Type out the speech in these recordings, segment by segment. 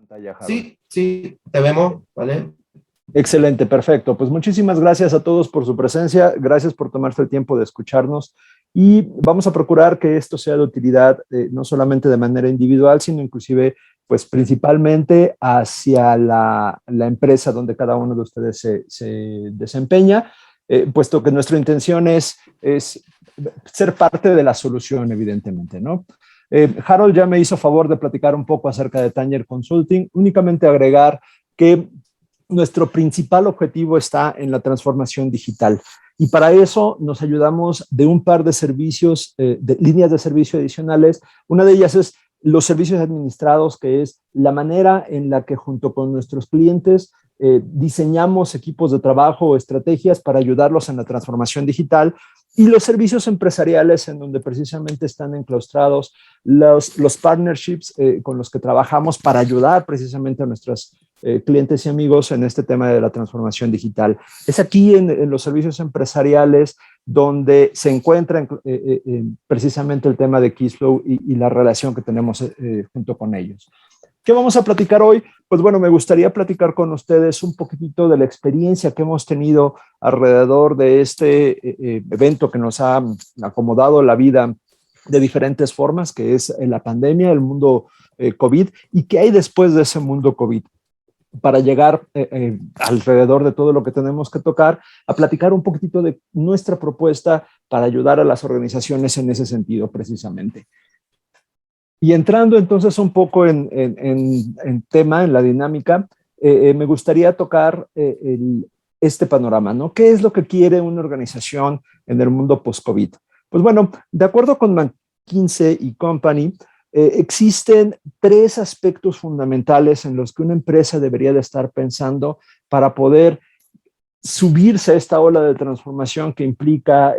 pantalla, Harold. Sí, sí, te vemos, ¿vale? Excelente, perfecto. Pues muchísimas gracias a todos por su presencia, gracias por tomarse el tiempo de escucharnos y vamos a procurar que esto sea de utilidad no solamente de manera individual, sino inclusive, pues principalmente hacia la empresa donde cada uno de ustedes se desempeña, puesto que nuestra intención es ser parte de la solución, evidentemente, ¿no? Harold ya me hizo favor de platicar un poco acerca de Tangier Consulting, únicamente agregar que nuestro principal objetivo está en la transformación digital y para eso nos ayudamos de un par de servicios, de líneas de servicio adicionales. Una de ellas es los servicios administrados, que es la manera en la que junto con nuestros clientes diseñamos equipos de trabajo o estrategias para ayudarlos en la transformación digital, y los servicios empresariales, en donde precisamente están enclaustrados los partnerships con los que trabajamos para ayudar precisamente a nuestros clientes y amigos en este tema de la transformación digital. Es aquí en los servicios empresariales donde se encuentra precisamente el tema de Keyflow y la relación que tenemos junto con ellos. ¿Qué vamos a platicar hoy? Pues bueno, me gustaría platicar con ustedes un poquitito de la experiencia que hemos tenido alrededor de este evento que nos ha acomodado la vida de diferentes formas, que es la pandemia, el mundo COVID, y qué hay después de ese mundo COVID, para llegar alrededor de todo lo que tenemos que tocar, a platicar un poquitito de nuestra propuesta para ayudar a las organizaciones en ese sentido precisamente. Y entrando entonces un poco en tema, en la dinámica, me gustaría tocar este panorama, ¿no? ¿Qué es lo que quiere una organización en el mundo post-COVID? Pues bueno, de acuerdo con McKinsey y Company, existen tres aspectos fundamentales en los que una empresa debería de estar pensando para poder subirse a esta ola de transformación que implica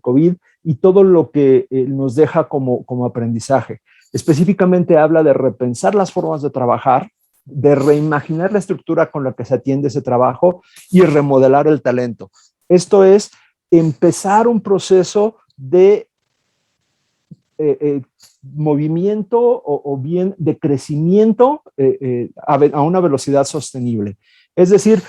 COVID y todo lo que nos deja como aprendizaje. Específicamente habla de repensar las formas de trabajar, de reimaginar la estructura con la que se atiende ese trabajo y remodelar el talento. Esto es empezar un proceso de movimiento o bien de crecimiento a una velocidad sostenible. Es decir,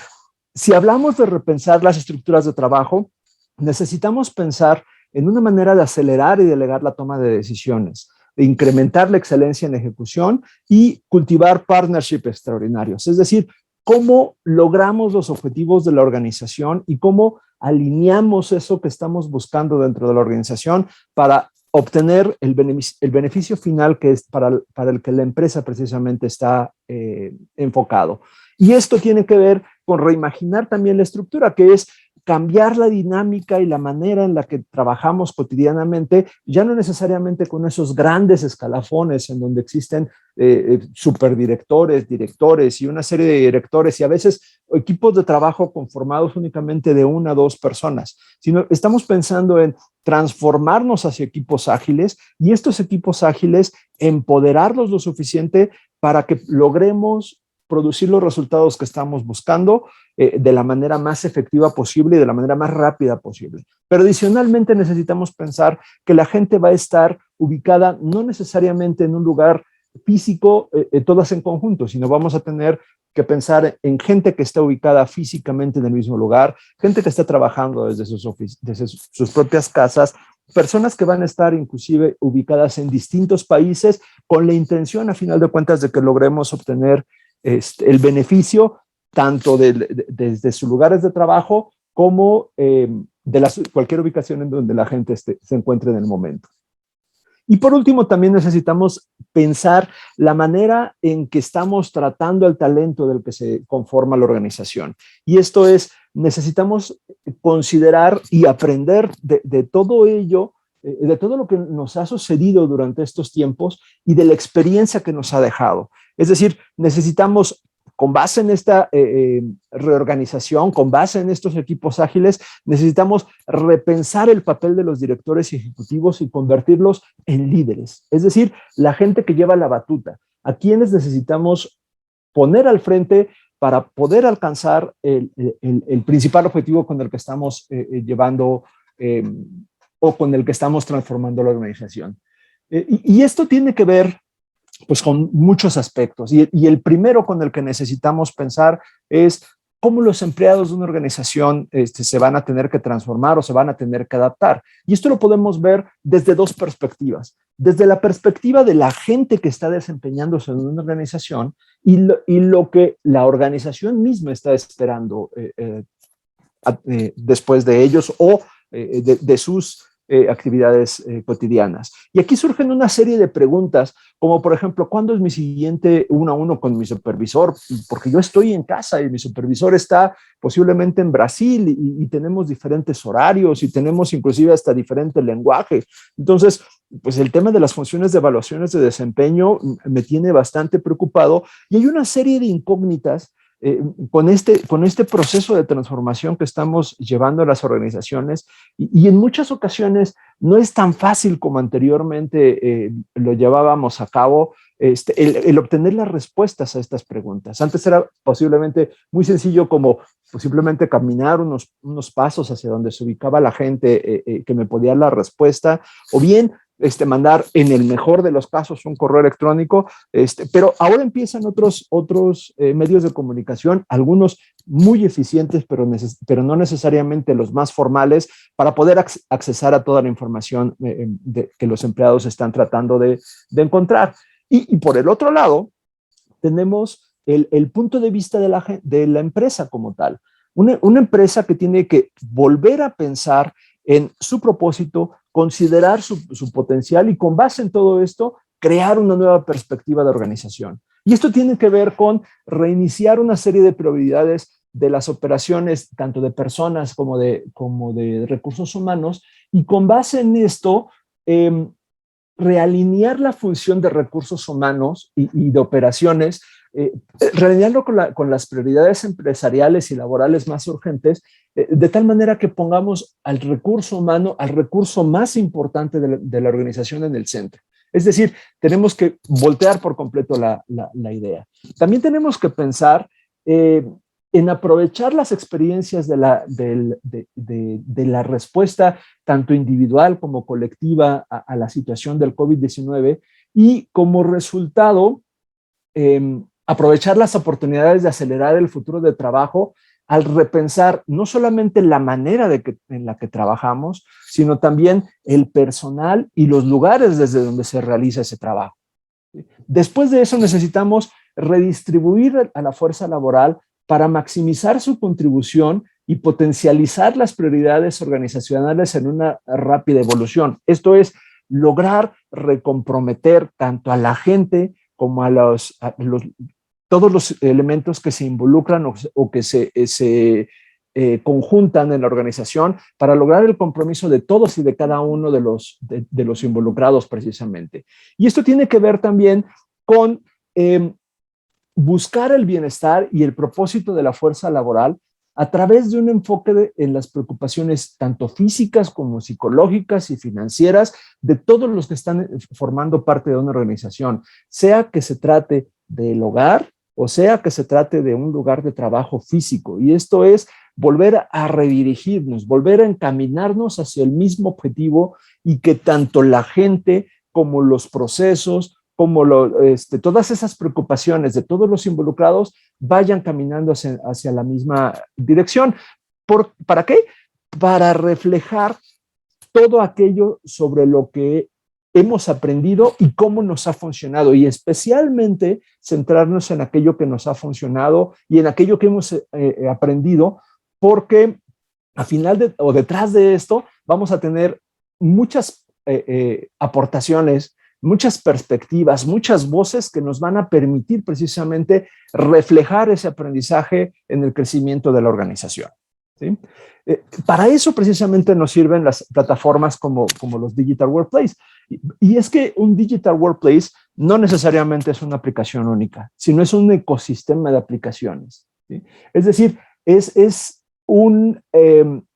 si hablamos de repensar las estructuras de trabajo, necesitamos pensar en una manera de acelerar y delegar la toma de decisiones, de incrementar la excelencia en ejecución y cultivar partnerships extraordinarios. Es decir, cómo logramos los objetivos de la organización y cómo alineamos eso que estamos buscando dentro de la organización para obtener el beneficio final que es para el que la empresa precisamente está enfocado. Y esto tiene que ver con reimaginar también la estructura, que es cambiar la dinámica y la manera en la que trabajamos cotidianamente, ya no necesariamente con esos grandes escalafones en donde existen superdirectores, directores y una serie de directores y a veces equipos de trabajo conformados únicamente de una o dos personas, sino estamos pensando en transformarnos hacia equipos ágiles y estos equipos ágiles empoderarlos lo suficiente para que logremos producir los resultados que estamos buscando de la manera más efectiva posible y de la manera más rápida posible. Pero adicionalmente necesitamos pensar que la gente va a estar ubicada no necesariamente en un lugar físico, todas en conjunto, sino vamos a tener que pensar en gente que está ubicada físicamente en el mismo lugar, gente que está trabajando desde sus propias casas, personas que van a estar inclusive ubicadas en distintos países con la intención, a final de cuentas, de que logremos obtener el beneficio tanto desde sus lugares de trabajo como cualquier ubicación en donde la gente se encuentre en el momento. Y por último, también necesitamos pensar la manera en que estamos tratando el talento del que se conforma la organización. Y esto es, necesitamos considerar y aprender de todo ello, de todo lo que nos ha sucedido durante estos tiempos y de la experiencia que nos ha dejado. Es decir, necesitamos, con base en esta reorganización, con base en estos equipos ágiles, necesitamos repensar el papel de los directores y ejecutivos y convertirlos en líderes. Es decir, la gente que lleva la batuta, a quienes necesitamos poner al frente para poder alcanzar el principal objetivo con el que estamos llevando o con el que estamos transformando la organización. Y esto tiene que ver pues con muchos aspectos. Y el primero con el que necesitamos pensar es cómo los empleados de una organización se van a tener que transformar o se van a tener que adaptar. Y esto lo podemos ver desde dos perspectivas. Desde la perspectiva de la gente que está desempeñándose en una organización y lo que la organización misma está esperando después de ellos o de sus actividades cotidianas. Y aquí surgen una serie de preguntas, como por ejemplo, ¿cuándo es mi siguiente uno a uno con mi supervisor? Porque yo estoy en casa y mi supervisor está posiblemente en Brasil y tenemos diferentes horarios y tenemos inclusive hasta diferente lenguaje. Entonces, pues el tema de las funciones de evaluaciones de desempeño me tiene bastante preocupado y hay una serie de incógnitas con este proceso de transformación que estamos llevando a las organizaciones y en muchas ocasiones no es tan fácil como anteriormente lo llevábamos a cabo el obtener las respuestas a estas preguntas. Antes era posiblemente muy sencillo como pues, simplemente caminar unos pasos hacia donde se ubicaba la gente que me podía dar la respuesta o bien mandar en el mejor de los casos un correo electrónico, pero ahora empiezan otros medios de comunicación, algunos muy eficientes, pero no necesariamente los más formales, para poder accesar a toda la información que los empleados están tratando de encontrar. Y por el otro lado, tenemos el punto de vista de la empresa como tal. Una empresa que tiene que volver a pensar en su propósito, considerar su potencial y con base en todo esto, crear una nueva perspectiva de organización. Y esto tiene que ver con reiniciar una serie de prioridades de las operaciones, tanto de personas como de recursos humanos, y con base en esto, realinear la función de recursos humanos y de operaciones, realinearlo con las prioridades empresariales y laborales más urgentes, de tal manera que pongamos al recurso humano, al recurso más importante de la organización en el centro. Es decir, tenemos que voltear por completo la idea. También tenemos que pensar en aprovechar las experiencias de la respuesta tanto individual como colectiva a la situación del COVID-19 y como resultado aprovechar las oportunidades de acelerar el futuro de trabajo al repensar no solamente la manera en la que trabajamos, sino también el personal y los lugares desde donde se realiza ese trabajo. Después de eso necesitamos redistribuir a la fuerza laboral para maximizar su contribución y potencializar las prioridades organizacionales en una rápida evolución. Esto es lograr recomprometer tanto a la gente como a todos los elementos que se involucran o que se conjuntan en la organización para lograr el compromiso de todos y de cada uno de los involucrados precisamente. Y esto tiene que ver también con buscar el bienestar y el propósito de la fuerza laboral a través de un enfoque en las preocupaciones tanto físicas como psicológicas y financieras de todos los que están formando parte de una organización, sea que se trate del hogar o sea que se trate de un lugar de trabajo físico. Y esto es volver a redirigirnos, volver a encaminarnos hacia el mismo objetivo y que tanto la gente como los procesos, como todas esas preocupaciones de todos los involucrados vayan caminando hacia la misma dirección. ¿Para qué? Para reflejar todo aquello sobre lo que hemos aprendido y cómo nos ha funcionado, y especialmente centrarnos en aquello que nos ha funcionado y en aquello que hemos aprendido, porque al final o detrás de esto vamos a tener muchas aportaciones, muchas perspectivas, muchas voces que nos van a permitir precisamente reflejar ese aprendizaje en el crecimiento de la organización. ¿Sí? Para eso precisamente nos sirven las plataformas como los Digital Workplace. Y es que un Digital Workplace no necesariamente es una aplicación única, sino es un ecosistema de aplicaciones. ¿Sí? Es decir, es un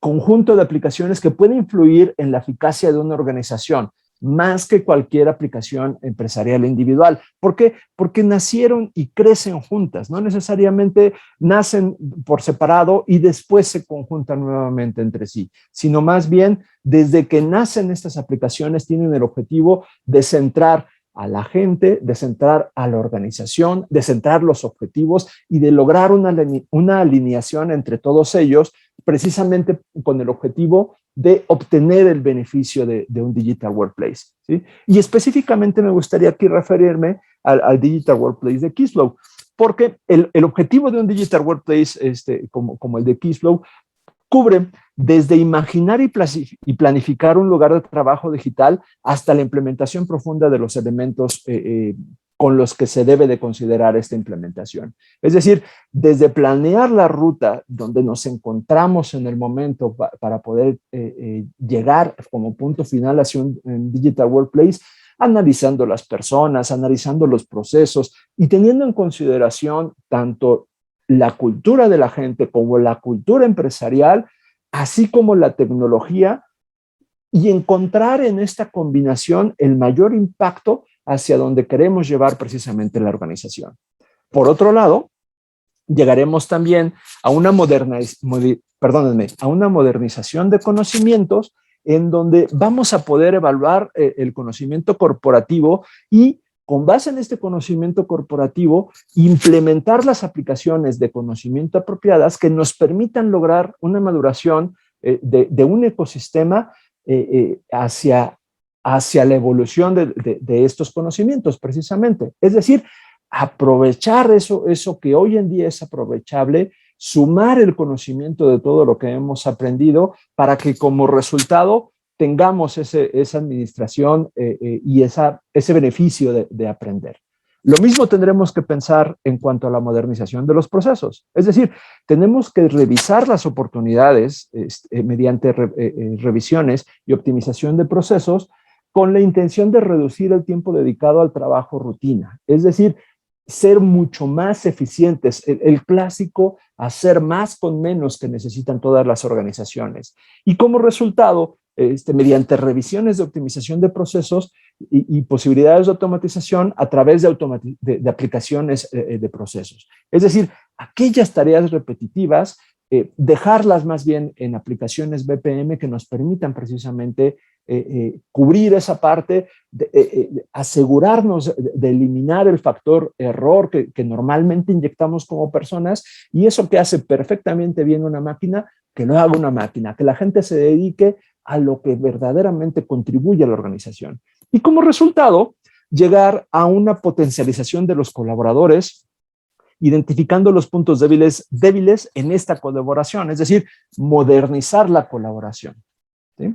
conjunto de aplicaciones que puede influir en la eficacia de una organización, más que cualquier aplicación empresarial individual. ¿Por qué? Porque nacieron y crecen juntas, no necesariamente nacen por separado y después se conjuntan nuevamente entre sí, sino más bien desde que nacen estas aplicaciones tienen el objetivo de centrar a la gente, de centrar a la organización, de centrar los objetivos y de lograr una alineación entre todos ellos, precisamente con el objetivo de obtener el beneficio de un Digital Workplace, ¿sí? Y específicamente me gustaría aquí referirme al Digital Workplace de Keyflow, porque el objetivo de un Digital Workplace como el de Keyflow cubre desde imaginar y planificar un lugar de trabajo digital hasta la implementación profunda de los elementos con los que se debe de considerar esta implementación. Es decir, desde planear la ruta donde nos encontramos en el momento para poder llegar como punto final hacia un Digital Workplace, analizando las personas, analizando los procesos y teniendo en consideración tanto la cultura de la gente como la cultura empresarial, así como la tecnología, y encontrar en esta combinación el mayor impacto hacia donde queremos llevar precisamente la organización. Por otro lado, llegaremos también a una modernización de conocimientos en donde vamos a poder evaluar el conocimiento corporativo y con base en este conocimiento corporativo, implementar las aplicaciones de conocimiento apropiadas que nos permitan lograr una maduración de un ecosistema hacia la evolución de estos conocimientos, precisamente. Es decir, aprovechar eso que hoy en día es aprovechable, sumar el conocimiento de todo lo que hemos aprendido para que como resultado tengamos esa administración y ese beneficio de aprender. Lo mismo tendremos que pensar en cuanto a la modernización de los procesos. Es decir, tenemos que revisar las oportunidades mediante revisiones y optimización de procesos con la intención de reducir el tiempo dedicado al trabajo rutina. Es decir, ser mucho más eficientes. El clásico, hacer más con menos que necesitan todas las organizaciones. Y como resultado, mediante revisiones de optimización de procesos y posibilidades de automatización a través de aplicaciones de procesos. Es decir, aquellas tareas repetitivas, dejarlas más bien en aplicaciones BPM que nos permitan precisamente cubrir esa parte, asegurarnos de eliminar el factor error que normalmente inyectamos como personas, y eso que hace perfectamente bien una máquina, que lo haga una máquina, que la gente se dedique a lo que verdaderamente contribuye a la organización. Y como resultado, llegar a una potencialización de los colaboradores, identificando los puntos débiles en esta colaboración, es decir, modernizar la colaboración, ¿sí?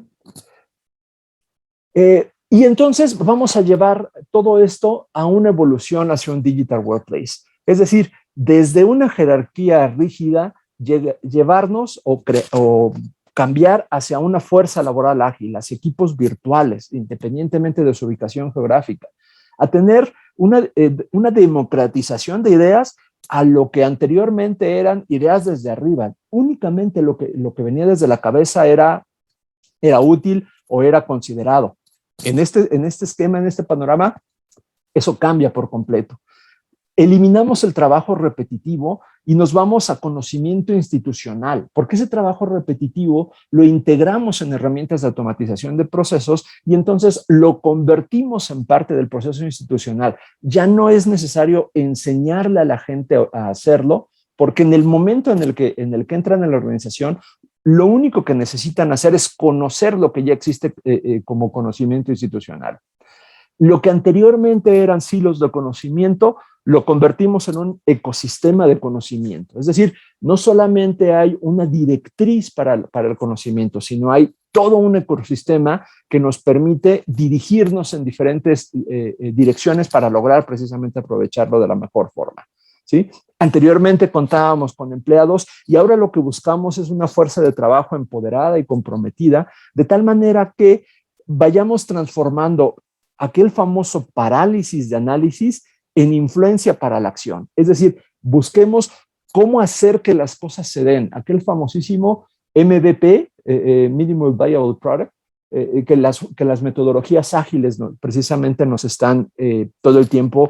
Y entonces vamos a llevar todo esto a una evolución hacia un Digital Workplace. Es decir, desde una jerarquía rígida, llevarnos o cambiar hacia una fuerza laboral ágil, hacia equipos virtuales, independientemente de su ubicación geográfica, a tener una democratización de ideas a lo que anteriormente eran ideas desde arriba. Únicamente lo que venía desde la cabeza era útil o era considerado. En este esquema, en este panorama, eso cambia por completo. Eliminamos el trabajo repetitivo y nos vamos a conocimiento institucional, porque ese trabajo repetitivo lo integramos en herramientas de automatización de procesos y entonces lo convertimos en parte del proceso institucional. Ya no es necesario enseñarle a la gente a hacerlo, porque en el momento en el que entran en la organización, lo único que necesitan hacer es conocer lo que ya existe como conocimiento institucional. Lo que anteriormente eran silos de conocimiento, lo convertimos en un ecosistema de conocimiento. Es decir, no solamente hay una directriz para el conocimiento, sino hay todo un ecosistema que nos permite dirigirnos en diferentes direcciones para lograr precisamente aprovecharlo de la mejor forma, ¿sí? Anteriormente contábamos con empleados y ahora lo que buscamos es una fuerza de trabajo empoderada y comprometida, de tal manera que vayamos transformando aquel famoso parálisis de análisis en influencia para la acción. Es decir, busquemos cómo hacer que las cosas se den. Aquel famosísimo MVP, Minimal Viable Product, que las metodologías ágiles precisamente nos están todo el tiempo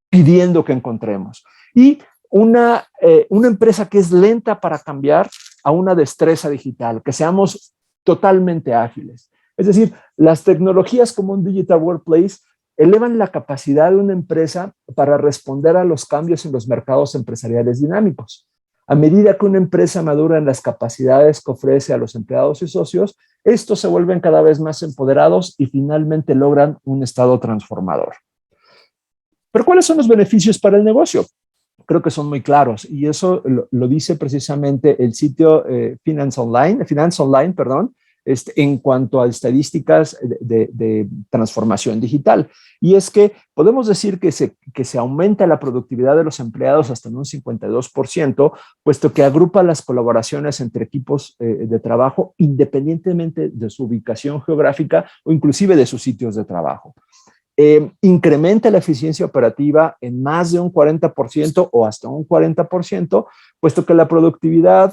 pidiendo que encontremos. Y una empresa que es lenta para cambiar a una destreza digital, que seamos totalmente ágiles. Es decir, las tecnologías como un Digital Workplace elevan la capacidad de una empresa para responder a los cambios en los mercados empresariales dinámicos. A medida que una empresa madura en las capacidades que ofrece a los empleados y socios, estos se vuelven cada vez más empoderados y finalmente logran un estado transformador. Pero ¿cuáles son los beneficios para el negocio? Creo que son muy claros y eso lo dice precisamente el sitio Finance Online, en cuanto a estadísticas de transformación digital. Y es que podemos decir que se aumenta la productividad de los empleados hasta en un 52%, puesto que agrupa las colaboraciones entre equipos de trabajo independientemente de su ubicación geográfica o inclusive de sus sitios de trabajo. Incrementa la eficiencia operativa en más de un 40% o hasta un 40%, puesto que la productividad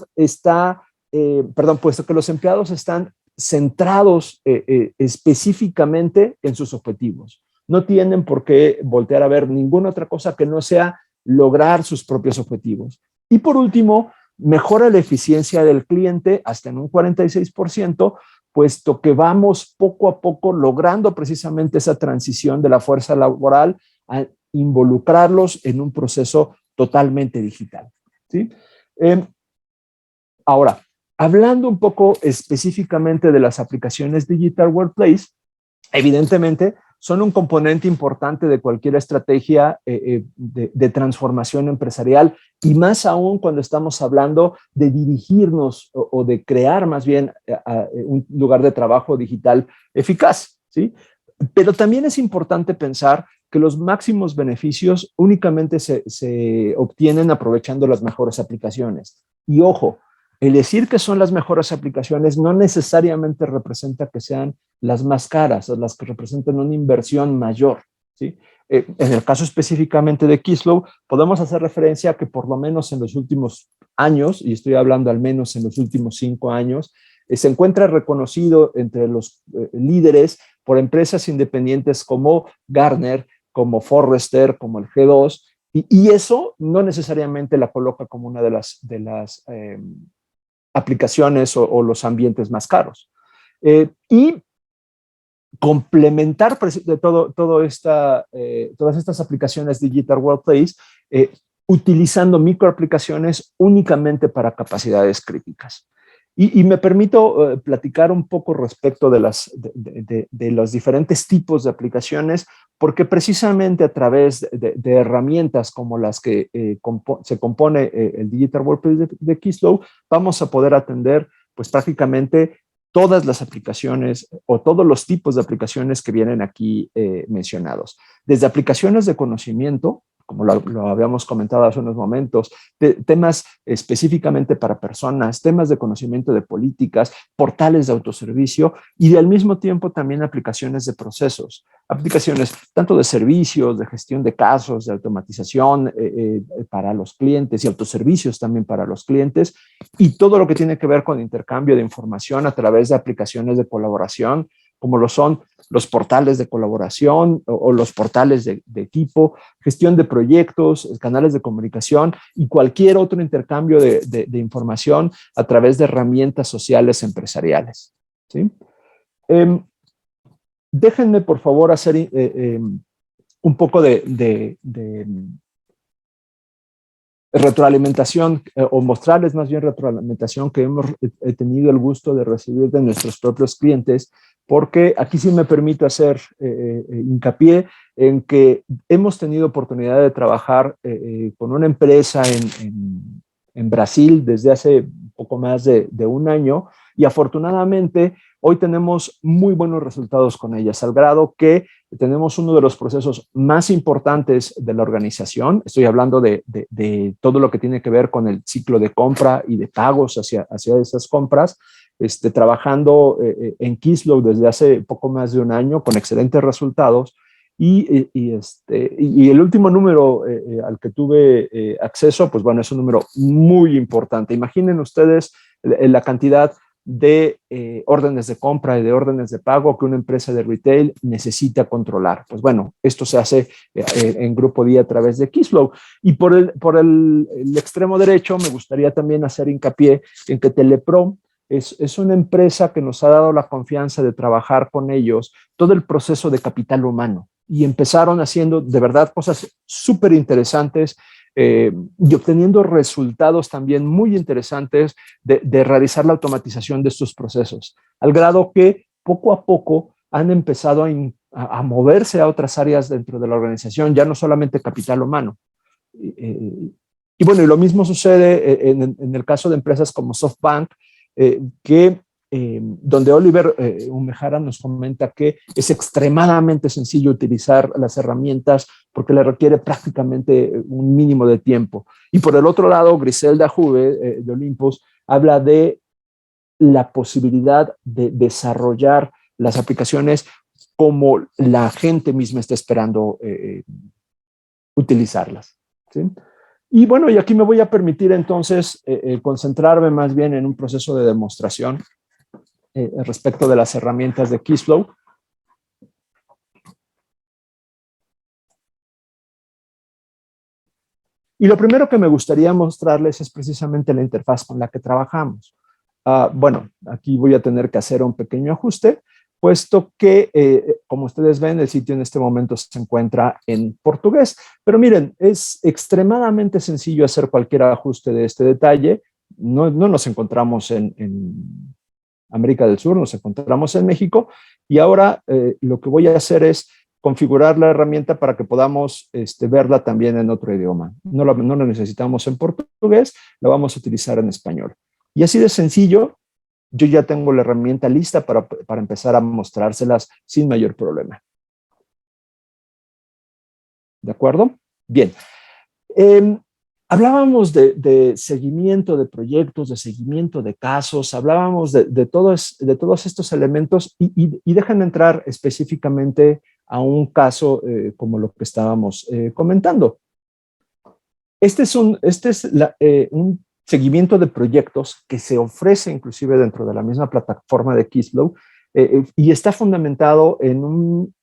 puesto que los empleados están centrados específicamente en sus objetivos. No tienen por qué voltear a ver ninguna otra cosa que no sea lograr sus propios objetivos. Y por último, mejora la eficiencia del cliente hasta en un 46%, puesto que vamos poco a poco logrando precisamente esa transición de la fuerza laboral a involucrarlos en un proceso totalmente digital, ¿sí? Ahora, hablando un poco específicamente de las aplicaciones Digital Workplace, evidentemente son un componente importante de cualquier estrategia de transformación empresarial y más aún cuando estamos hablando de dirigirnos o de crear más bien un lugar de trabajo digital eficaz, ¿sí? Pero también es importante pensar que los máximos beneficios únicamente se obtienen aprovechando las mejores aplicaciones. Y ojo, el decir que son las mejores aplicaciones no necesariamente representa que sean las más caras o las que representan una inversión mayor, ¿sí? En el caso específicamente de Keyslaw, podemos hacer referencia a que por lo menos en los últimos años, y estoy hablando al menos en los últimos 5 años, se encuentra reconocido entre los líderes por empresas independientes como Gartner, como Forrester, como el G2, y eso no necesariamente la coloca como una de las aplicaciones o los ambientes más caros. Y complementar de todas estas aplicaciones Digital Workplace utilizando microaplicaciones únicamente para capacidades críticas. Y me permito platicar un poco respecto de los diferentes tipos de aplicaciones, porque precisamente a través de herramientas como las que se compone el Digital Workplace de Keyslaw, vamos a poder atender pues prácticamente todas las aplicaciones o todos los tipos de aplicaciones que vienen aquí mencionados. Desde aplicaciones de conocimiento, como lo habíamos comentado hace unos momentos, temas específicamente para personas, temas de conocimiento de políticas, portales de autoservicio y al mismo tiempo también aplicaciones de procesos, aplicaciones tanto de servicios, de gestión de casos, de automatización para los clientes y autoservicios también para los clientes y todo lo que tiene que ver con intercambio de información a través de aplicaciones de colaboración, como lo son los portales de colaboración o los portales de equipo, gestión de proyectos, canales de comunicación y cualquier otro intercambio de información a través de herramientas sociales empresariales, ¿sí? Déjenme, por favor, hacer un poco de retroalimentación o mostrarles más bien retroalimentación que he tenido el gusto de recibir de nuestros propios clientes, porque aquí sí me permito hacer hincapié en que hemos tenido oportunidad de trabajar con una empresa en Brasil desde hace poco más de un año y afortunadamente hoy tenemos muy buenos resultados con ellas, al grado que tenemos uno de los procesos más importantes de la organización. Estoy hablando de todo lo que tiene que ver con el ciclo de compra y de pagos hacia esas compras, trabajando en Keyslaw desde hace poco más de un año con excelentes resultados. Y el último número al que tuve acceso, pues bueno, es un número muy importante. Imaginen ustedes la cantidad de órdenes de compra y de órdenes de pago que una empresa de retail necesita controlar. Pues bueno, esto se hace en Grupo Día a través de Keyslaw. Y por el extremo derecho me gustaría también hacer hincapié en que Telepro es una empresa que nos ha dado la confianza de trabajar con ellos todo el proceso de capital humano y empezaron haciendo de verdad cosas súper interesantes y obteniendo resultados también muy interesantes de realizar la automatización de estos procesos, al grado que poco a poco han empezado a moverse a otras áreas dentro de la organización, ya no solamente capital humano. Y bueno, y lo mismo sucede en el caso de empresas como SoftBank, donde Oliver Umehara nos comenta que es extremadamente sencillo utilizar las herramientas porque le requiere prácticamente un mínimo de tiempo. Y por el otro lado, Griselda Juve de Olympus habla de la posibilidad de desarrollar las aplicaciones como la gente misma está esperando utilizarlas, ¿sí? Y bueno, y aquí me voy a permitir entonces concentrarme más bien en un proceso de demostración respecto de las herramientas de KeyFlow. Y lo primero que me gustaría mostrarles es precisamente la interfaz con la que trabajamos. Bueno, aquí voy a tener que hacer un pequeño ajuste, puesto que, como ustedes ven, el sitio en este momento se encuentra en portugués. Pero miren, es extremadamente sencillo hacer cualquier ajuste de este detalle. No nos encontramos en América del Sur, nos encontramos en México. Y ahora lo que voy a hacer es configurar la herramienta para que podamos verla también en otro idioma. No la necesitamos en portugués, la vamos a utilizar en español. Y así de sencillo, yo ya tengo la herramienta lista para empezar a mostrárselas sin mayor problema. ¿De acuerdo? Bien. Hablábamos de seguimiento de proyectos, de seguimiento de casos, hablábamos de todos estos elementos y déjenme entrar específicamente a un caso como lo que estábamos comentando. Este es un seguimiento de proyectos que se ofrece inclusive dentro de la misma plataforma de KeyFlow y está fundamentado en un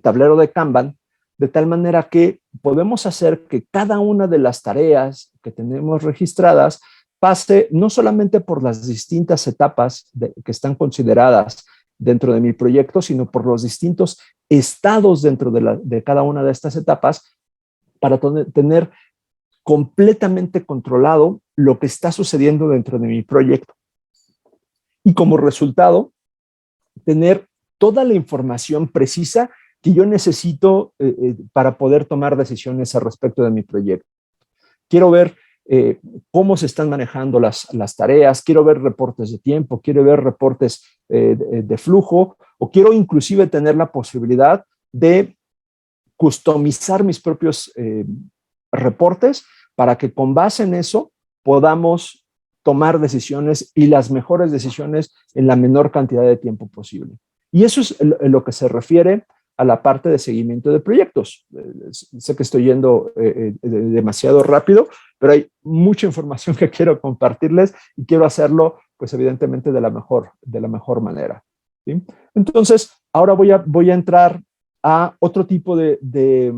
tablero de Kanban, de tal manera que podemos hacer que cada una de las tareas que tenemos registradas pase no solamente por las distintas etapas que están consideradas dentro de mi proyecto, sino por los distintos estados dentro de cada una de estas etapas para tener completamente controlado lo que está sucediendo dentro de mi proyecto. Y como resultado, tener toda la información precisa que yo necesito para poder tomar decisiones al respecto de mi proyecto. Quiero ver cómo se están manejando las tareas, quiero ver reportes de tiempo, quiero ver reportes de flujo, o quiero inclusive tener la posibilidad de customizar mis propios reportes para que con base en eso podamos tomar decisiones y las mejores decisiones en la menor cantidad de tiempo posible. Y eso es lo que se refiere a la parte de seguimiento de proyectos. Sé que estoy yendo demasiado rápido, pero hay mucha información que quiero compartirles y quiero hacerlo, pues evidentemente de la mejor manera, ¿sí? Entonces, ahora voy a entrar a otro tipo de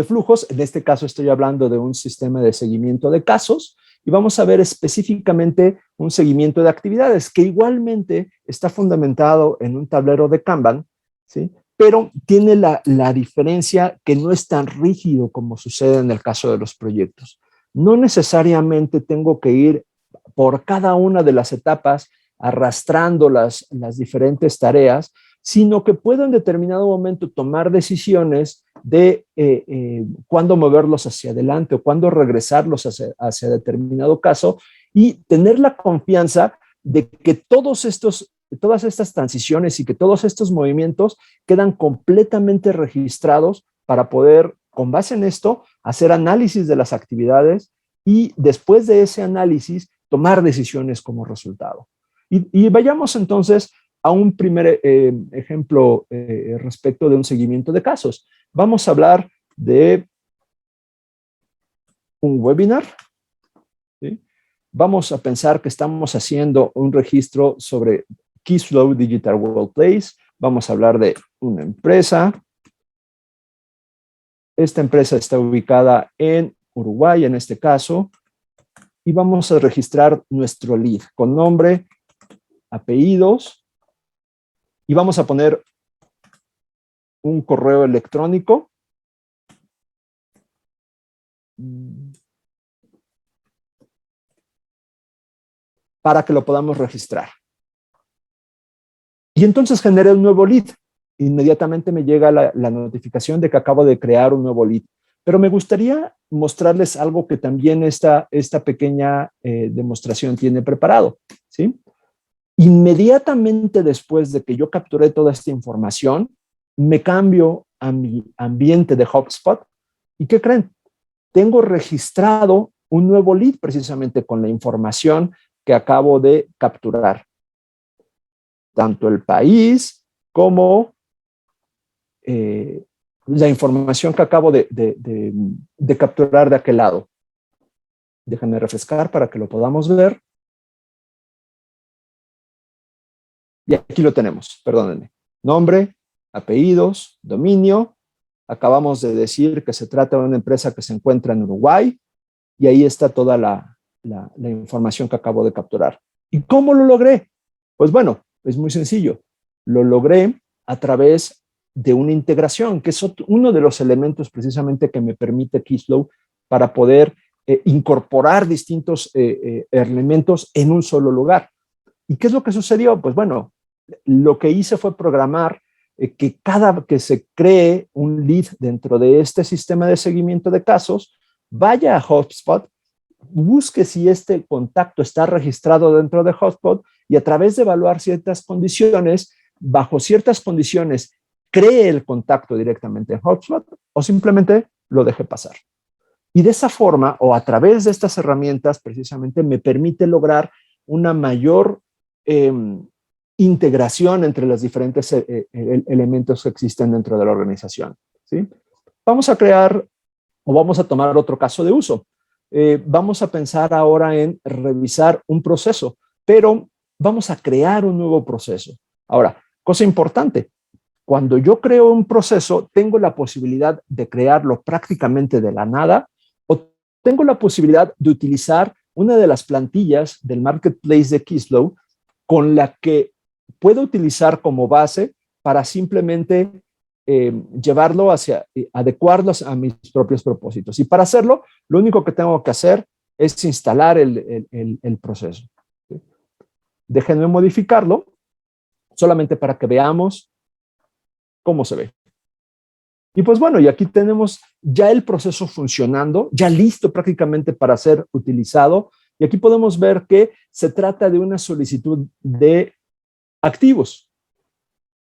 flujos. En este caso estoy hablando de un sistema de seguimiento de casos y vamos a ver específicamente un seguimiento de actividades que igualmente está fundamentado en un tablero de Kanban, ¿sí? Pero tiene la diferencia que no es tan rígido como sucede en el caso de los proyectos. No necesariamente tengo que ir por cada una de las etapas arrastrando las diferentes tareas, sino que puedo en determinado momento tomar decisiones de cuándo moverlos hacia adelante o cuándo regresarlos hacia determinado caso y tener la confianza de que todas estas transiciones y que todos estos movimientos quedan completamente registrados para poder, con base en esto, hacer análisis de las actividades y después de ese análisis tomar decisiones como resultado. Y vayamos entonces a un primer ejemplo respecto de un seguimiento de casos. Vamos a hablar de un webinar, ¿sí? Vamos a pensar que estamos haciendo un registro sobre KeyFlow Digital Workplace. Vamos a hablar de una empresa. Esta empresa está ubicada en Uruguay, en este caso. y vamos a registrar nuestro lead con nombre, apellidos, y vamos a poner un correo electrónico para que lo podamos registrar. Y entonces generé un nuevo lead. Inmediatamente me llega la notificación de que acabo de crear un nuevo lead. Pero me gustaría mostrarles algo que también esta pequeña demostración tiene preparado, ¿sí? Inmediatamente después de que yo capturé toda esta información, me cambio a mi ambiente de HubSpot. ¿Y qué creen? Tengo registrado un nuevo lead precisamente con la información que acabo de capturar. Tanto el país como la información que acabo de capturar de aquel lado. Déjenme refrescar para que lo podamos ver. Y aquí lo tenemos, perdónenme. Nombre, apellidos, dominio. Acabamos de decir que se trata de una empresa que se encuentra en Uruguay y ahí está toda la información que acabo de capturar. ¿Y cómo lo logré? Pues bueno, es muy sencillo. Lo logré a través de una integración, que es uno de los elementos precisamente que me permite Keyflow para poder incorporar distintos elementos en un solo lugar. ¿Y qué es lo que sucedió? Pues bueno, lo que hice fue programar que cada que se cree un lead dentro de este sistema de seguimiento de casos, vaya a HubSpot, busque si este contacto está registrado dentro de HubSpot y a través de evaluar ciertas condiciones, bajo ciertas condiciones, cree el contacto directamente en HubSpot o simplemente lo deje pasar. Y de esa forma, o a través de estas herramientas, precisamente me permite lograr una mayor integración entre los diferentes elementos que existen dentro de la organización, ¿sí? Vamos a crear o vamos a tomar otro caso de uso. Vamos a pensar ahora en revisar un proceso, pero vamos a crear un nuevo proceso. Ahora, cosa importante, cuando yo creo un proceso, tengo la posibilidad de crearlo prácticamente de la nada o tengo la posibilidad de utilizar una de las plantillas del marketplace de Keyflow con la que puedo utilizar como base para simplemente llevarlo adecuarlo a mis propios propósitos. Y para hacerlo, lo único que tengo que hacer es instalar el proceso. ¿Sí? Déjenme modificarlo solamente para que veamos cómo se ve. Y pues bueno, y aquí tenemos ya el proceso funcionando, ya listo prácticamente para ser utilizado. Y aquí podemos ver que se trata de una solicitud de activos.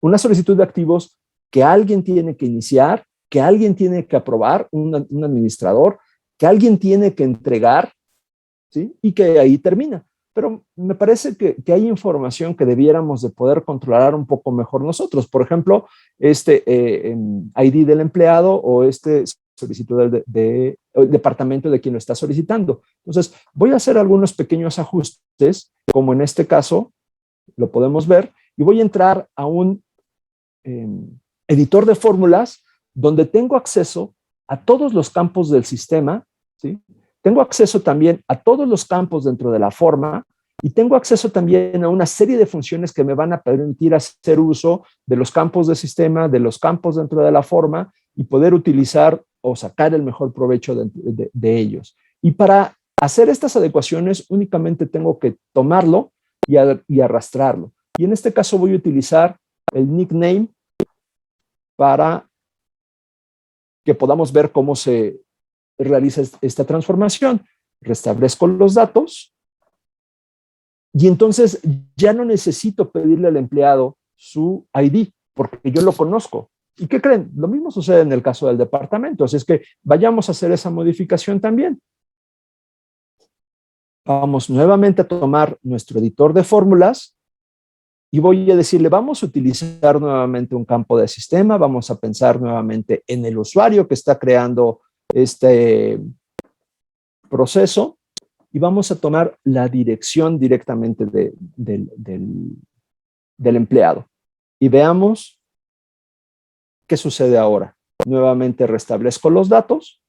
Una solicitud de activos que alguien tiene que iniciar, que alguien tiene que aprobar, un administrador, que alguien tiene que entregar, ¿sí? Y que ahí termina. Pero me parece que hay información que debiéramos de poder controlar un poco mejor nosotros. Por ejemplo, este ID del empleado o este solicitud del departamento de quien lo está solicitando. Entonces, voy a hacer algunos pequeños ajustes, como en este caso, lo podemos ver, y voy a entrar a un editor de fórmulas donde tengo acceso a todos los campos del sistema, ¿sí? Tengo acceso también a todos los campos dentro de la forma y tengo acceso también a una serie de funciones que me van a permitir hacer uso de los campos del sistema, de los campos dentro de la forma y poder utilizar o sacar el mejor provecho de ellos. Y para hacer estas adecuaciones únicamente tengo que tomarlo y arrastrarlo. Y en este caso voy a utilizar el nickname para que podamos ver cómo se realiza esta transformación. Restablezco los datos y entonces ya no necesito pedirle al empleado su ID porque yo lo conozco. ¿Y qué creen? Lo mismo sucede en el caso del departamento. Así es que vayamos a hacer esa modificación también. Vamos nuevamente a tomar nuestro editor de fórmulas y voy a decirle, vamos a utilizar nuevamente un campo de sistema, vamos a pensar nuevamente en el usuario que está creando este proceso y vamos a tomar la dirección directamente del empleado. Y veamos qué sucede ahora. Nuevamente restablezco los datos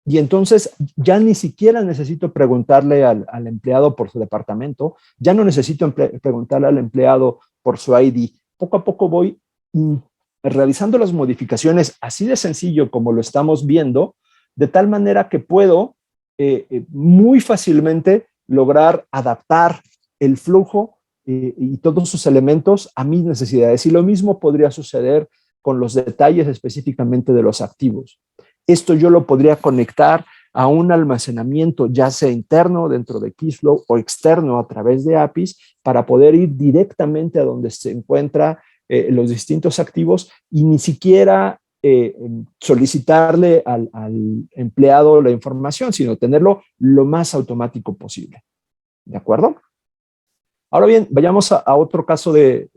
Y entonces ya ni siquiera necesito preguntarle al empleado por su departamento, ya no necesito preguntarle al empleado por su ID. Poco a poco voy realizando las modificaciones así de sencillo como lo estamos viendo, de tal manera que puedo muy fácilmente lograr adaptar el flujo y todos sus elementos a mis necesidades. Y lo mismo podría suceder con los detalles específicamente de los activos. Esto yo lo podría conectar a un almacenamiento, ya sea interno dentro de Keyflow o externo a través de APIs, para poder ir directamente a donde se encuentran los distintos activos y ni siquiera solicitarle al empleado la información, sino tenerlo lo más automático posible. ¿De acuerdo? Ahora bien, vayamos a otro caso de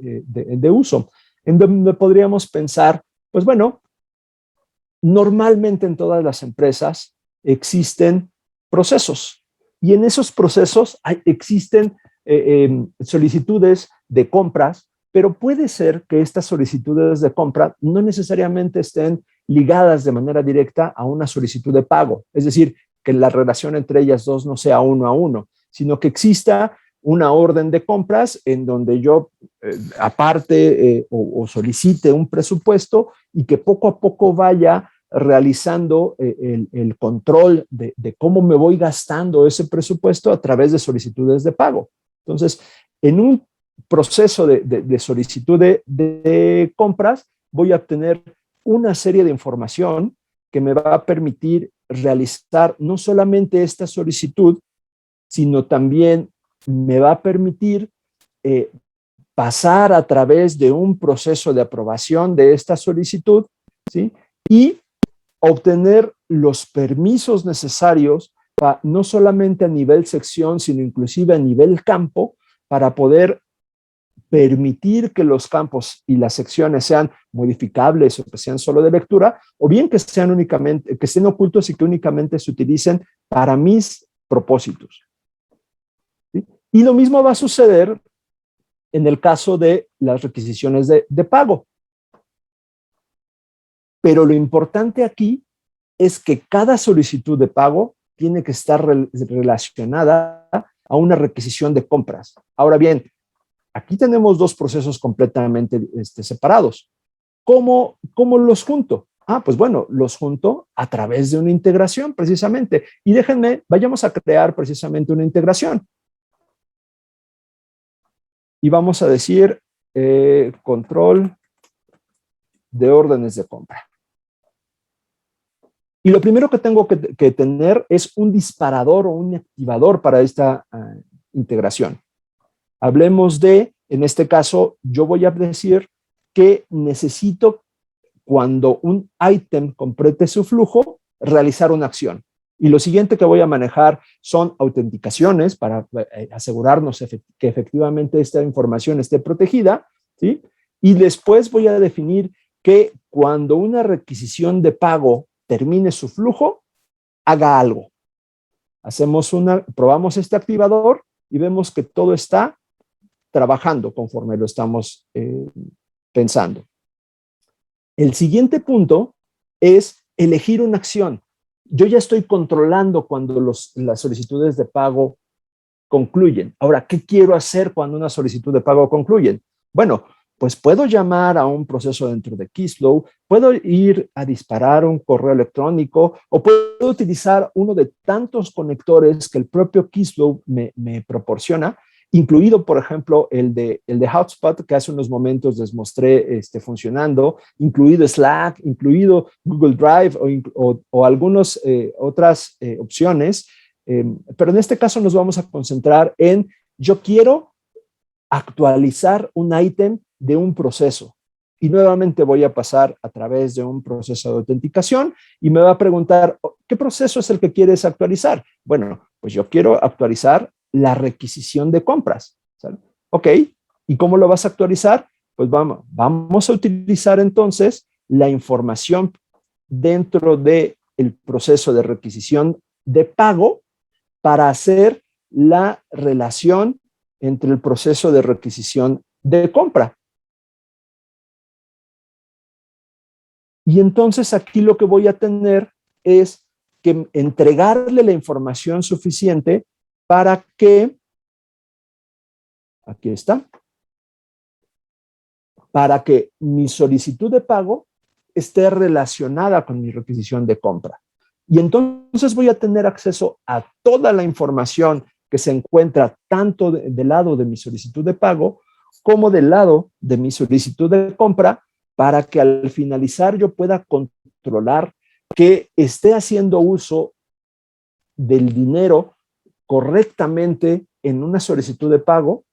uso, en donde podríamos pensar, pues bueno, normalmente en todas las empresas existen procesos y en esos procesos existen solicitudes de compras, pero puede ser que estas solicitudes de compra no necesariamente estén ligadas de manera directa a una solicitud de pago, es decir, que la relación entre ellas dos no sea uno a uno, sino que exista una orden de compras en donde yo aparte o solicite un presupuesto y que poco a poco vaya realizando el control de cómo me voy gastando ese presupuesto a través de solicitudes de pago. Entonces, en un proceso de solicitud de compras, voy a obtener una serie de información que me va a permitir realizar no solamente esta solicitud, sino también me va a permitir pasar a través de un proceso de aprobación de esta solicitud, ¿sí? Y obtener los permisos necesarios no solamente a nivel sección, sino inclusive a nivel campo, para poder permitir que los campos y las secciones sean modificables o que sean solo de lectura, o bien que sean únicamente, que estén ocultos y que únicamente se utilicen para mis propósitos. ¿Sí? Y lo mismo va a suceder en el caso de las requisiciones de pago. Pero lo importante aquí es que cada solicitud de pago tiene que estar relacionada a una requisición de compras. Ahora bien, aquí tenemos dos procesos completamente separados. ¿Cómo los junto? Pues bueno, los junto a través de una integración precisamente. Y déjenme, vayamos a crear precisamente una integración. Y vamos a decir control de órdenes de compra. Y lo primero que tengo que tener es un disparador o un activador para esta integración. Hablemos de, en este caso, yo voy a decir que necesito, cuando un ítem complete su flujo, realizar una acción. Y lo siguiente que voy a manejar son autenticaciones para asegurarnos que efectivamente esta información esté protegida, ¿sí? Y después voy a definir que cuando una requisición de pago termine su flujo, haga algo. Probamos este activador y vemos que todo está trabajando conforme lo estamos pensando. El siguiente punto es elegir una acción. Yo ya estoy controlando cuando las solicitudes de pago concluyen. Ahora, ¿qué quiero hacer cuando una solicitud de pago concluye? Bueno, pues puedo llamar a un proceso dentro de Keyflow, puedo ir a disparar un correo electrónico o puedo utilizar uno de tantos conectores que el propio Keyflow me proporciona, incluido, por ejemplo, el de Hotspot, que hace unos momentos les mostré funcionando, incluido Slack, incluido Google Drive o algunas otras opciones. Pero en este caso nos vamos a concentrar en yo quiero actualizar un ítem de un proceso. Y nuevamente voy a pasar a través de un proceso de autenticación y me va a preguntar, ¿qué proceso es el que quieres actualizar? Bueno, pues yo quiero actualizar la requisición de compras. ¿Sale? Ok, ¿y cómo lo vas a actualizar? Pues vamos a utilizar entonces la información dentro del proceso de requisición de pago para hacer la relación entre el proceso de requisición de compra. Y entonces aquí lo que voy a tener es que entregarle la información suficiente para que, aquí está, para que mi solicitud de pago esté relacionada con mi requisición de compra. Y entonces voy a tener acceso a toda la información que se encuentra tanto del lado de mi solicitud de pago como del lado de mi solicitud de compra, para que al finalizar yo pueda controlar que esté haciendo uso del dinero correctamente en una solicitud de pago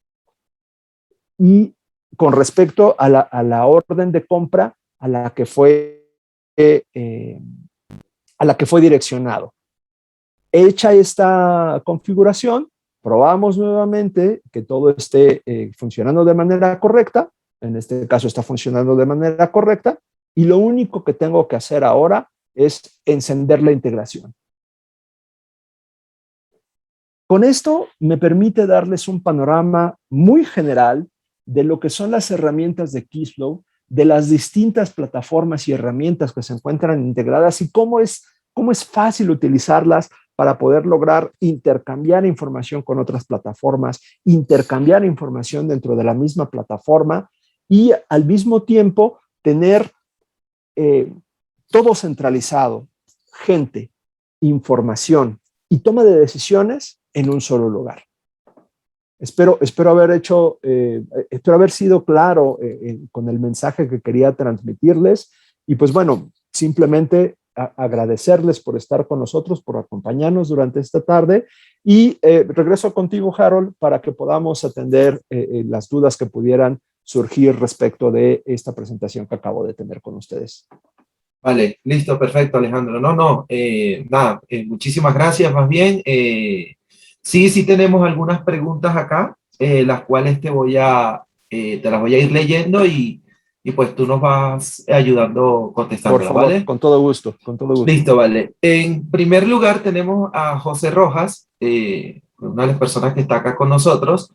y con respecto a la orden de compra a la que fue direccionado. Hecha esta configuración, probamos nuevamente que todo esté funcionando de manera correcta. En este caso está funcionando de manera correcta, y lo único que tengo que hacer ahora es encender la integración. Con esto me permite darles un panorama muy general de lo que son las herramientas de Keyflow, de las distintas plataformas y herramientas que se encuentran integradas y cómo es fácil utilizarlas para poder lograr intercambiar información con otras plataformas, intercambiar información dentro de la misma plataforma y al mismo tiempo tener todo centralizado, gente, información y toma de decisiones en un solo lugar. Espero haber sido claro con el mensaje que quería transmitirles, y pues bueno, simplemente agradecerles por estar con nosotros, por acompañarnos durante esta tarde, y regreso contigo, Harold, para que podamos atender las dudas que pudieran surgir respecto de esta presentación que acabo de tener con ustedes. Vale, listo, perfecto, Alejandro. Nada, muchísimas gracias, más bien. Sí tenemos algunas preguntas acá, las cuales te las voy a ir leyendo y pues tú nos vas ayudando Por contestándolas, favor, ¿vale? con todo gusto, con todo gusto. Listo, vale. En primer lugar tenemos a José Rojas, una de las personas que está acá con nosotros,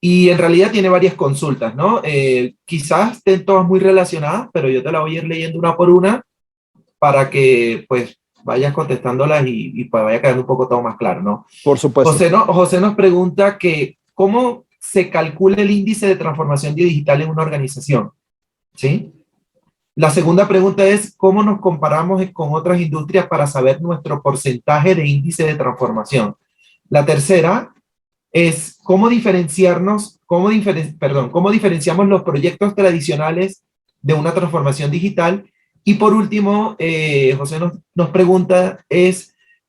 y en realidad tiene varias consultas, ¿no? Quizás estén todas muy relacionadas, pero yo te las voy a ir leyendo una por una para que pues vayas contestándolas y pues vaya quedando un poco todo más claro, ¿no? Por supuesto. José nos pregunta que cómo se calcula el índice de transformación digital en una organización, ¿sí? La segunda pregunta es cómo nos comparamos con otras industrias para saber nuestro porcentaje de índice de transformación. La tercera es cómo diferenciamos los proyectos tradicionales de una transformación digital. Y por último, José nos pregunta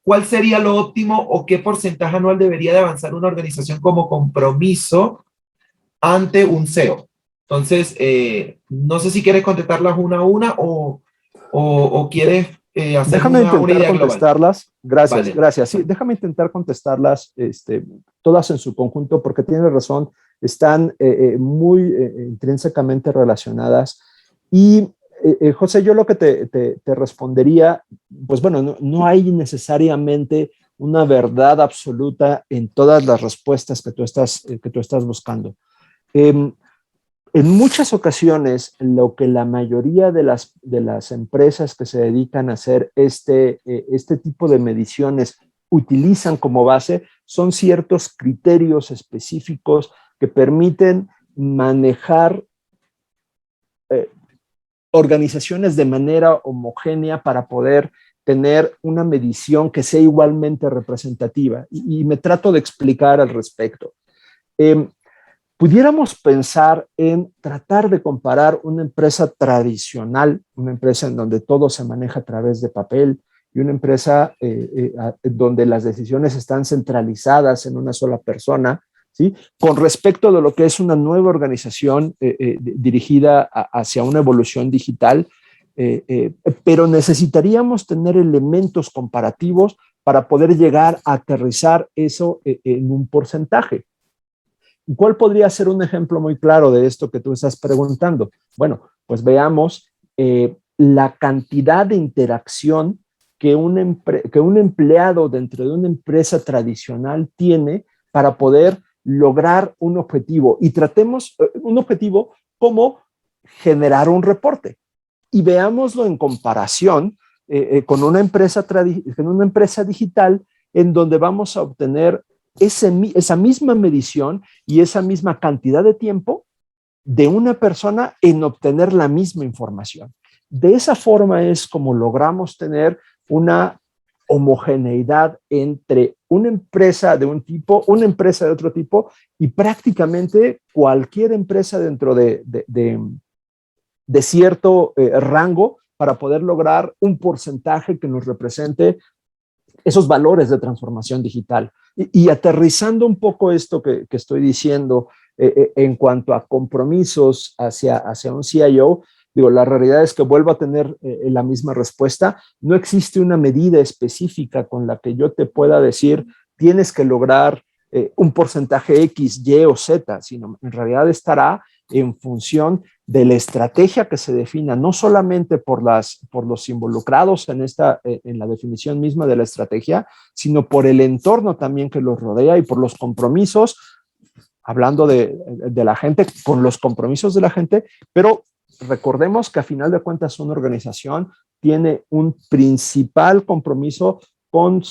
¿cuál sería lo óptimo o qué porcentaje anual debería de avanzar una organización como compromiso ante un CEO? Entonces, no sé si quieres contestarlas una a una o quieres hacer déjame una intentar idea contestarlas. global. Gracias, Vale. gracias. Sí, déjame intentar contestarlas todas en su conjunto, porque tienes razón, están muy intrínsecamente relacionadas. Y José, yo lo que te respondería, pues bueno, no hay necesariamente una verdad absoluta en todas las respuestas que tú estás buscando. En muchas ocasiones, lo que la mayoría de las empresas que se dedican a hacer este tipo de mediciones utilizan como base son ciertos criterios específicos que permiten manejar organizaciones de manera homogénea para poder tener una medición que sea igualmente representativa. Y me trato de explicar al respecto. Pudiéramos pensar en tratar de comparar una empresa tradicional, una empresa en donde todo se maneja a través de papel, y una empresa donde las decisiones están centralizadas en una sola persona, ¿sí? Con respecto de lo que es una nueva organización dirigida hacia una evolución digital, pero necesitaríamos tener elementos comparativos para poder llegar a aterrizar eso en un porcentaje. ¿Y cuál podría ser un ejemplo muy claro de esto que tú estás preguntando? Bueno, pues veamos la cantidad de interacción que un empleado dentro de una empresa tradicional tiene para poder lograr un objetivo. Y tratemos un objetivo como generar un reporte. Y veámoslo en comparación con una empresa digital en donde vamos a obtener esa misma medición y esa misma cantidad de tiempo de una persona en obtener la misma información. De esa forma es como logramos tener una homogeneidad entre una empresa de un tipo, una empresa de otro tipo y prácticamente cualquier empresa dentro de cierto rango para poder lograr un porcentaje que nos represente esos valores de transformación digital. Y aterrizando un poco esto que estoy diciendo en cuanto a compromisos hacia un CIO, digo, la realidad es que vuelvo a tener la misma respuesta. No existe una medida específica con la que yo te pueda decir tienes que lograr un porcentaje X, Y o Z, sino en realidad estará en función de la estrategia que se defina, no solamente por los involucrados en la definición misma de la estrategia, sino por el entorno también que los rodea y por los compromisos, hablando de la gente, con los compromisos de la gente, pero recordemos que a final de cuentas una organización tiene un principal compromiso con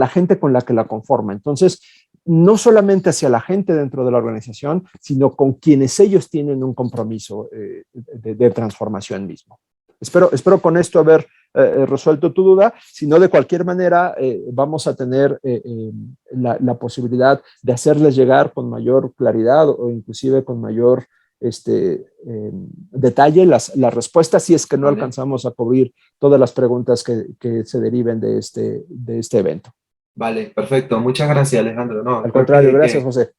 la gente con la que la conforma. Entonces, no solamente hacia la gente dentro de la organización, sino con quienes ellos tienen un compromiso de transformación mismo. Espero con esto haber resuelto tu duda, si no de cualquier manera vamos a tener la posibilidad de hacerles llegar con mayor claridad o inclusive con mayor detalle las respuestas si es que no alcanzamos a cubrir todas las preguntas que se deriven de este evento. Vale, perfecto. Muchas gracias, Alejandro. No, al contrario, gracias, José.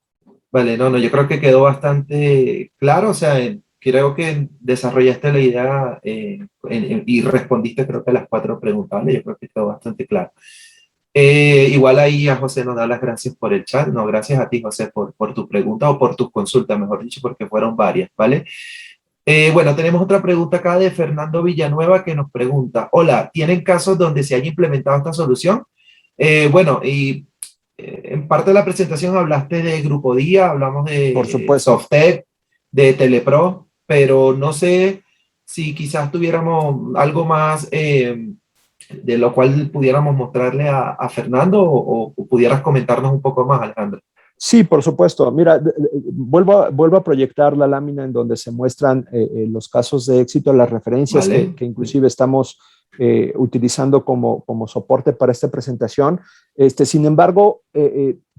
Vale, no, yo creo que quedó bastante claro, o sea, creo que desarrollaste la idea y respondiste creo que a las 4 preguntas, ¿vale? Yo creo que quedó bastante claro. Igual ahí a José nos da las gracias por el chat, no, gracias a ti, José, por tu pregunta o por tus consultas, mejor dicho, porque fueron varias, ¿vale? Bueno, tenemos otra pregunta acá de Fernando Villanueva que nos pregunta, hola, ¿tienen casos donde se haya implementado esta solución? Bueno, y en parte de la presentación hablaste de Grupo Día, hablamos de Softec, de Telepro, pero no sé si quizás tuviéramos algo más de lo cual pudiéramos mostrarle a Fernando o pudieras comentarnos un poco más, Alejandro. Sí, por supuesto. Mira, vuelvo a proyectar la lámina en donde se muestran los casos de éxito, las referencias que inclusive estamos utilizando como soporte para esta presentación. Sin embargo,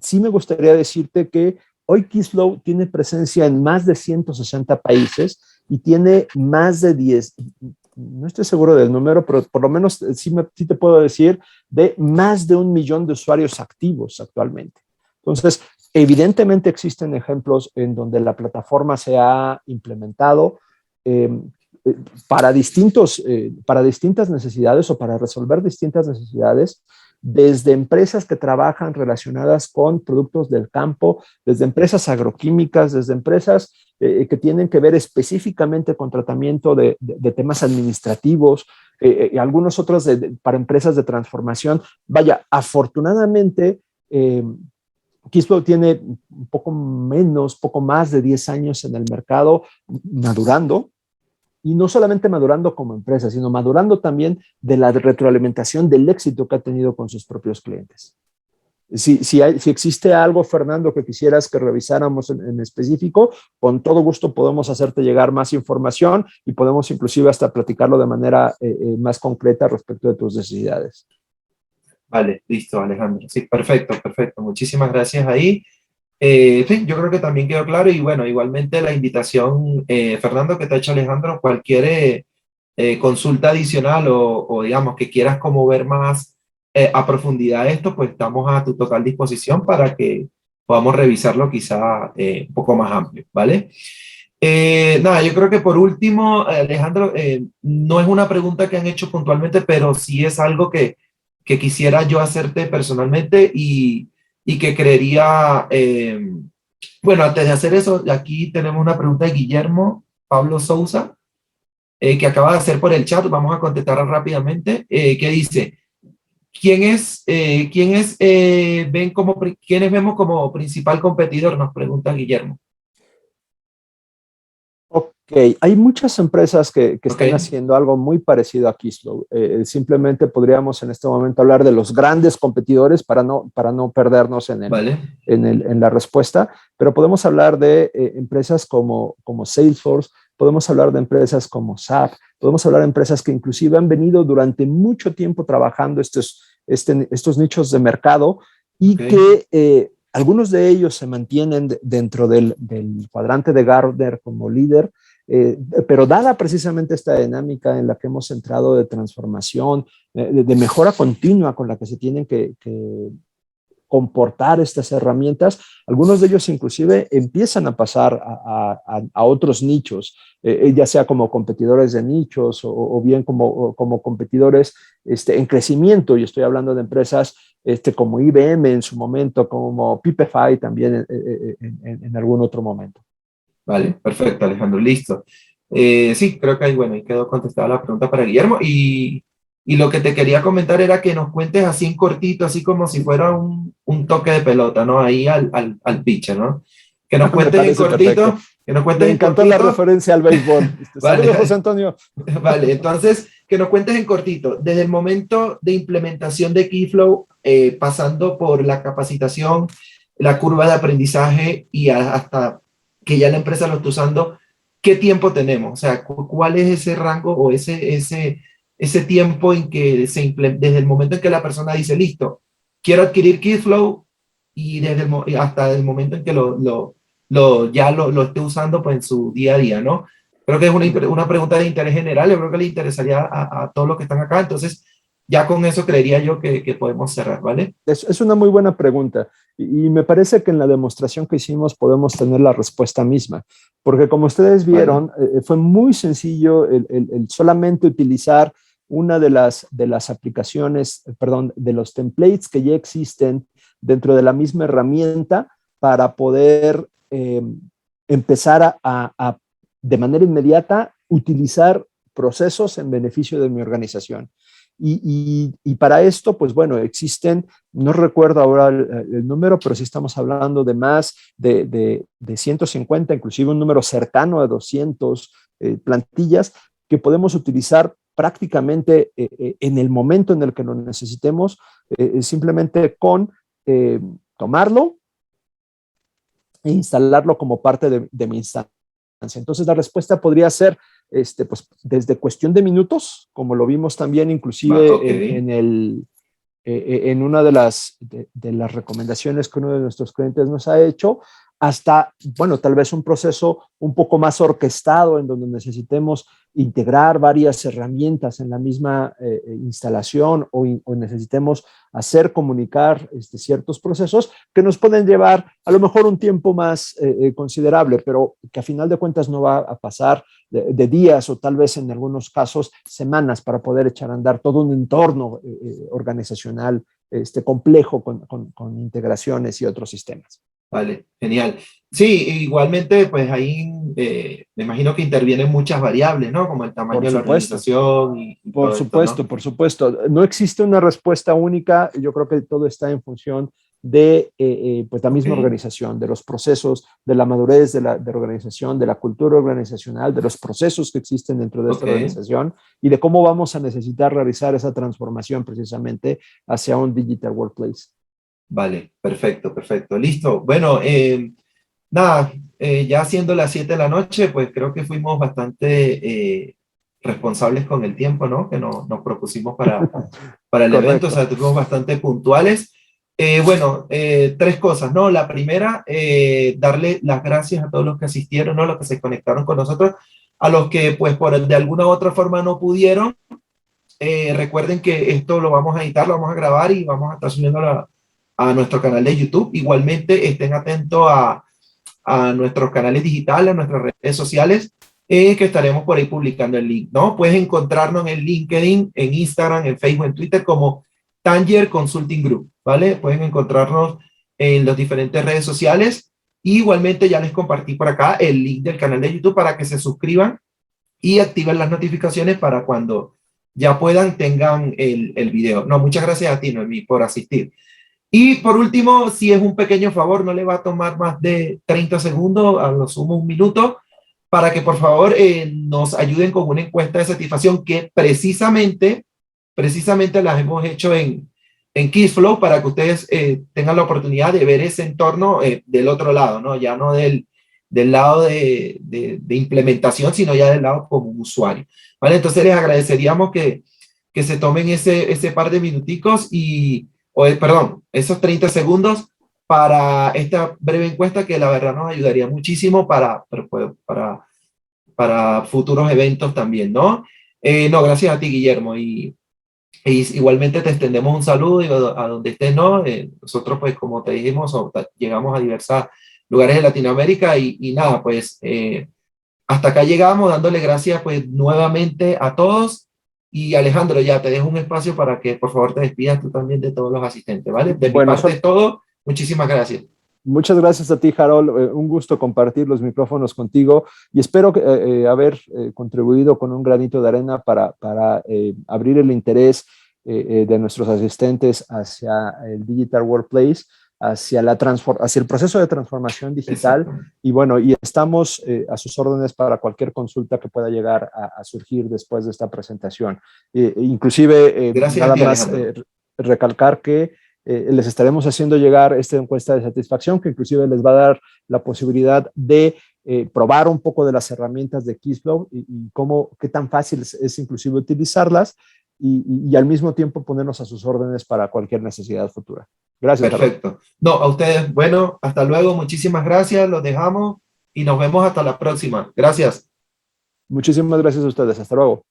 sí me gustaría decirte que hoy Keyflow tiene presencia en más de 160 países y tiene más de 10, no estoy seguro del número, pero por lo menos sí te puedo decir de más de 1 millón de usuarios activos actualmente. Entonces, evidentemente existen ejemplos en donde la plataforma se ha implementado para distintas necesidades o para resolver distintas necesidades, desde empresas que trabajan relacionadas con productos del campo, desde empresas agroquímicas, desde empresas que tienen que ver específicamente con tratamiento de temas administrativos, algunos otros para empresas de transformación. Vaya, afortunadamente, Keyflow tiene poco más de 10 años en el mercado madurando, y no solamente madurando como empresa, sino madurando también de la retroalimentación del éxito que ha tenido con sus propios clientes. Si existe algo, Fernando, que quisieras que revisáramos en específico, con todo gusto podemos hacerte llegar más información y podemos inclusive hasta platicarlo de manera más concreta respecto de tus necesidades. Vale, listo, Alejandro. Sí, perfecto. Muchísimas gracias ahí. Sí, yo creo que también quedó claro y bueno, igualmente la invitación, Fernando, que te ha hecho Alejandro, cualquier consulta adicional o digamos que quieras como ver más a profundidad esto, pues estamos a tu total disposición para que podamos revisarlo quizá un poco más amplio, ¿vale? Nada, yo creo que por último, Alejandro, no es una pregunta que han hecho puntualmente, pero sí es algo que quisiera yo hacerte personalmente y que creería, bueno, antes de hacer eso, aquí tenemos una pregunta de Guillermo Pablo Sousa, que acaba de hacer por el chat, vamos a contestar rápidamente, que dice, ¿quiénes vemos como principal competidor? Nos pregunta Guillermo. Ok, hay muchas empresas que Ok, están haciendo algo muy parecido a Keyflow. Simplemente podríamos en este momento hablar de los grandes competidores para no perdernos vale, en la respuesta, pero podemos hablar de empresas como Salesforce, podemos hablar de empresas como SAP, podemos hablar de empresas que inclusive han venido durante mucho tiempo trabajando estos nichos de mercado y ok. que algunos de ellos se mantienen dentro del cuadrante de Gartner como líder. Pero dada precisamente esta dinámica en la que hemos entrado de transformación, de mejora continua con la que se tienen que comportar estas herramientas, algunos de ellos inclusive empiezan a pasar a otros nichos, ya sea como competidores de nichos o bien como competidores en crecimiento, y estoy hablando de empresas como IBM en su momento, como Pipefy también en algún otro momento. Vale, perfecto, Alejandro, listo. Sí, creo que ahí, bueno, ahí quedó contestada la pregunta para Guillermo. Y lo que te quería comentar era que nos cuentes así en cortito, así como si fuera un toque de pelota, ¿no? Ahí al pitcher, ¿no? Que nos Me cuentes en parece perfecto. cortito, que nos Me cuentes en encantó la cortito. referencia al béisbol. Vale, Saludos, José Antonio. vale, entonces, que nos cuentes en cortito, desde el momento de implementación de Keyflow, pasando por la capacitación, la curva de aprendizaje y hasta que ya la empresa lo está usando, ¿qué tiempo tenemos? O sea, ¿cuál es ese rango o ese tiempo en que desde el momento en que la persona dice, listo, quiero adquirir Keyflow y hasta el momento en que ya lo esté usando pues, en su día a día, ¿no? Creo que es una pregunta de interés general, yo creo que le interesaría a todos los que están acá, entonces ya con eso creería yo que podemos cerrar, ¿vale? Es una muy buena pregunta y me parece que en la demostración que hicimos podemos tener la respuesta misma, porque como ustedes Vale, vieron, fue muy sencillo el solamente utilizar una de las aplicaciones, perdón, de los templates que ya existen dentro de la misma herramienta para poder empezar de manera inmediata utilizar procesos en beneficio de mi organización. Y para esto, pues bueno, existen, no recuerdo ahora el número, pero sí estamos hablando de más de 150, inclusive un número cercano a 200 plantillas que podemos utilizar prácticamente en el momento en el que lo necesitemos, simplemente con tomarlo e instalarlo como parte de mi instancia. Entonces la respuesta podría ser pues, desde cuestión de minutos, como lo vimos también ok, inclusive en una de las recomendaciones que uno de nuestros clientes nos ha hecho, hasta, bueno, tal vez un proceso un poco más orquestado en donde necesitemos integrar varias herramientas en la misma instalación o necesitemos hacer comunicar ciertos procesos que nos pueden llevar a lo mejor un tiempo más considerable, pero que a final de cuentas no va a pasar de días o tal vez en algunos casos semanas para poder echar a andar todo un entorno organizacional complejo con integraciones y otros sistemas. vale, genial. Sí, igualmente, pues ahí me imagino que intervienen muchas variables, ¿no? Como el tamaño Por de la supuesto. organización y Por todo esto, supuesto, ¿no? por supuesto. No existe una respuesta única. Yo creo que todo está en función de pues la Ok, misma organización, de los procesos, de la madurez de la organización, de la cultura organizacional, de los procesos que existen dentro de esta ok. organización y de cómo vamos a necesitar realizar esa transformación precisamente hacia un digital workplace. Vale, perfecto, perfecto. Listo. Bueno, nada, ya siendo las 7 de la noche, pues creo que fuimos bastante responsables con el tiempo, ¿no? Que nos propusimos para el evento, o Correcto. sea, fuimos bastante puntuales. Bueno, tres cosas, ¿no? La primera, darle las gracias a todos los que asistieron, ¿no? Los que se conectaron con nosotros, a los que, pues, de alguna u otra forma no pudieron. Recuerden que esto lo vamos a editar, lo vamos a grabar y vamos a estar subiendo a nuestro canal de YouTube. Igualmente, estén atentos a nuestros canales digitales, a nuestras redes sociales, que estaremos por ahí publicando el link, ¿no? Puedes encontrarnos en LinkedIn, en Instagram, en Facebook, en Twitter como Tanger Consulting Group, ¿vale? Pueden encontrarnos en las diferentes redes sociales. Y igualmente ya les compartí por acá el link del canal de YouTube para que se suscriban y activen las notificaciones para cuando ya puedan tengan el video. No, muchas gracias a ti, Noemí, por asistir. Y por último, si es un pequeño favor, no le va a tomar más de 30 segundos, a lo sumo un minuto, para que por favor nos ayuden con una encuesta de satisfacción que precisamente las hemos hecho en Kissflow para que ustedes tengan la oportunidad de ver ese entorno del otro lado, ¿no? Ya no del lado de implementación, sino ya del lado como usuario. ¿Vale? Entonces les agradeceríamos que se tomen ese par de minuticos perdón, esos 30 segundos para esta breve encuesta que la verdad nos ayudaría muchísimo para futuros eventos también, ¿no? No, gracias a ti, Guillermo, y igualmente te extendemos un saludo y a donde estés, ¿no? Nosotros, pues, como te dijimos, llegamos a diversos lugares de Latinoamérica y nada, pues, hasta acá llegamos dándole gracias, pues, nuevamente a todos. Y Alejandro, ya te dejo un espacio para que, por favor, te despidas tú también de todos los asistentes, ¿vale? De mi parte es todo. Muchísimas gracias. Muchas gracias a ti, Harold. Un gusto compartir los micrófonos contigo y espero haber contribuido con un granito de arena para abrir el interés de nuestros asistentes hacia el Digital Workplace, hacia el proceso de transformación digital. Y bueno, y estamos a sus órdenes para cualquier consulta que pueda llegar a surgir después de esta presentación. Inclusive, nada más recalcar que les estaremos haciendo llegar esta encuesta de satisfacción que inclusive les va a dar la posibilidad de probar un poco de las herramientas de Kissflow y qué tan fácil es inclusive utilizarlas y al mismo tiempo ponernos a sus órdenes para cualquier necesidad futura. Gracias. Perfecto. Carlos. No, a ustedes, bueno, hasta luego, muchísimas gracias, los dejamos y nos vemos hasta la próxima. Gracias. Muchísimas gracias a ustedes, hasta luego.